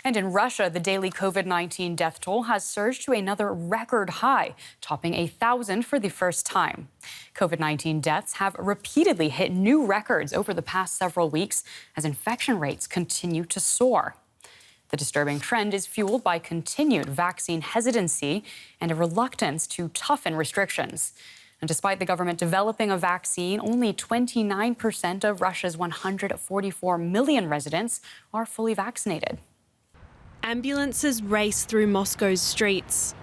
And in Russia, the daily COVID-19 death toll has surged to another record high, topping 1,000 for the first time. COVID-19 deaths have repeatedly hit new records over the past several weeks as infection rates continue to soar. The disturbing trend is fueled by continued vaccine hesitancy and a reluctance to toughen restrictions. And despite the government developing a vaccine, only 29% of Russia's 144 million residents are fully vaccinated. Ambulances race through Moscow's streets.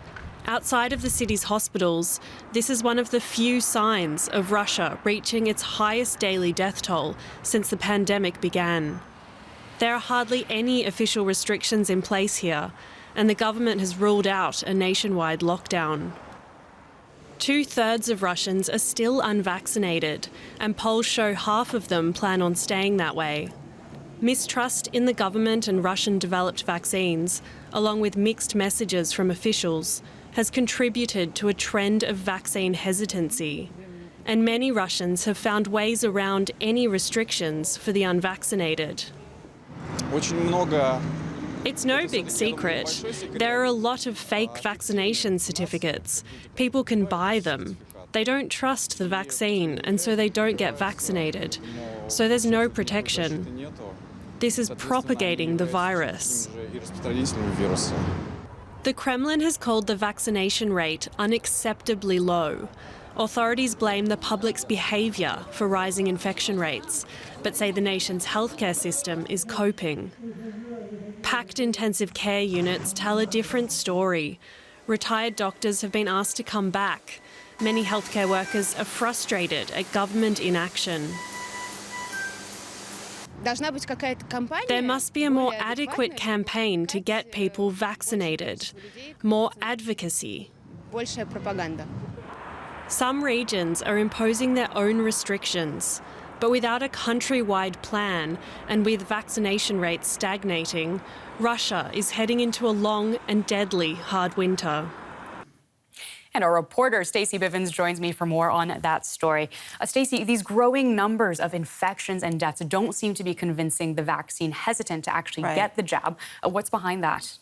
Outside of the city's hospitals, this is one of the few signs of Russia reaching its highest daily death toll since the pandemic began. There are hardly any official restrictions in place here, and the government has ruled out a nationwide lockdown. 2/3 of Russians are still unvaccinated, and polls show half of them plan on staying that way. Mistrust in the government and Russian-developed vaccines, along with mixed messages from officials, has contributed to a trend of vaccine hesitancy. And many Russians have found ways around any restrictions for the unvaccinated. It's no big secret. There are a lot of fake vaccination certificates. People can buy them. They don't trust the vaccine, and so they don't get vaccinated. So there's no protection. This is propagating the virus. The Kremlin has called the vaccination rate unacceptably low. Authorities blame the public's behaviour for rising infection rates, but say the nation's healthcare system is coping. Packed intensive care units tell a different story. Retired doctors have been asked to come back. Many healthcare workers are frustrated at government inaction. There must be a more adequate campaign to get people vaccinated, more advocacy. Some regions are imposing their own restrictions, but without a countrywide plan and with vaccination rates stagnating, Russia is heading into a long and deadly hard winter. And our reporter, Stacey Bivens, joins me for more on that story. Stacey, these growing numbers of infections and deaths don't seem to be convincing the vaccine hesitant to actually get the jab. What's behind that?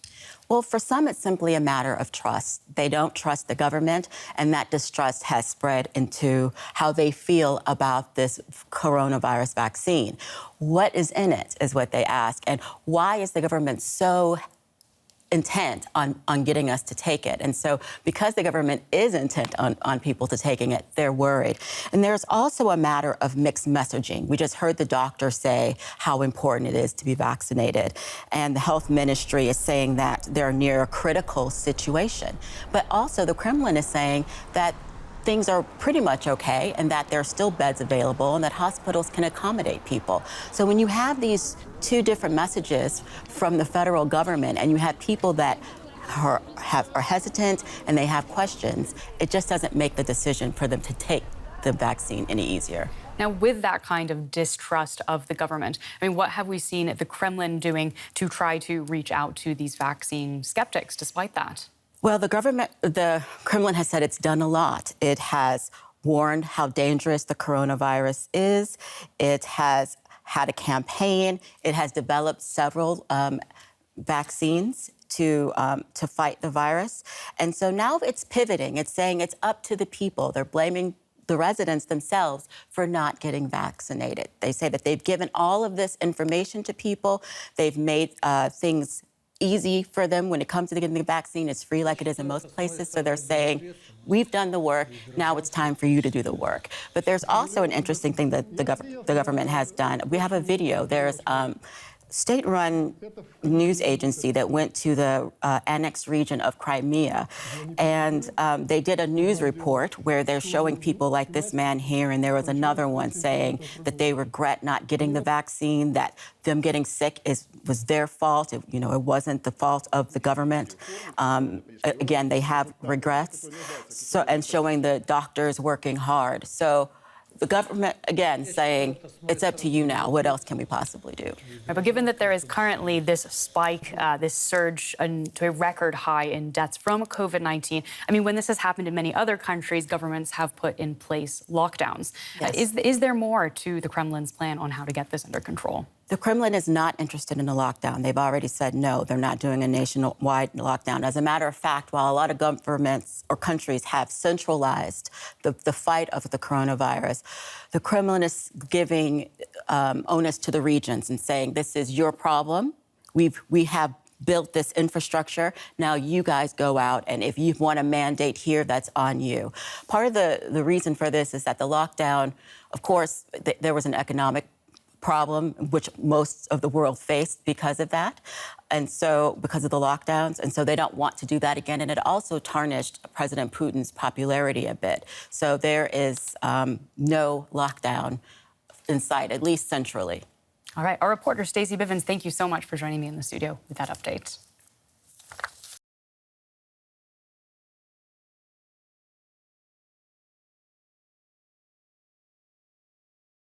Well, for some, it's simply a matter of trust. They don't trust the government, and that distrust has spread into how they feel about this coronavirus vaccine. What is in it is what they ask, and why is the government so intent on getting us to take it? And so because the government is intent on people to taking it, they're worried. And there's also a matter of mixed messaging. We just heard the doctor say how important it is to be vaccinated. And the health ministry is saying that they're near a critical situation. But also the Kremlin is saying that things are pretty much okay and that there are still beds available and that hospitals can accommodate people. So when you have these two different messages from the federal government and you have people that are hesitant and they have questions, it just doesn't make the decision for them to take the vaccine any easier. Now, with that kind of distrust of the government, I mean, what have we seen the Kremlin doing to try to reach out to these vaccine skeptics despite that? Well, the Kremlin has said it's done a lot. It has warned how dangerous the coronavirus is. It has had a campaign. It has developed several vaccines to fight the virus. And so now it's pivoting. It's saying it's up to the people. They're blaming the residents themselves for not getting vaccinated. They say that they've given all of this information to people. They've made things easy for them when it comes to getting the vaccine. It's free like it is in most places. So they're saying, we've done the work, now it's time for you to do the work. But there's also an interesting thing that the government has done. We have a video. There's state-run news agency that went to the annexed region of Crimea, and they did a news report where they're showing people like this man here, and there was another one saying that they regret not getting the vaccine, that them getting sick was their fault. It wasn't the fault of the government. Again, they have regrets, and showing the doctors working hard. So the government, again, saying, it's up to you now. What else can we possibly do? Right, but given that there is currently this spike, this surge to a record high in deaths from COVID-19, I mean, when this has happened in many other countries, governments have put in place lockdowns. Yes. Is there more to the Kremlin's plan on how to get this under control? The Kremlin is not interested in a lockdown. They've already said no, they're not doing a nationwide lockdown. As a matter of fact, while a lot of governments or countries have centralized the fight of the coronavirus, the Kremlin is giving onus to the regions and saying, this is your problem. We have built this infrastructure. Now you guys go out, and if you want a mandate here, that's on you. Part of the reason for this is that the lockdown, of course, there was an economic problem which most of the world faced because of that, and so because of the lockdowns, and so they don't want to do that again. And it also tarnished President Putin's popularity a bit. So there is no lockdown in sight, at least centrally. All right, our reporter Stacey Bivens, thank you so much for joining me in the studio with that update.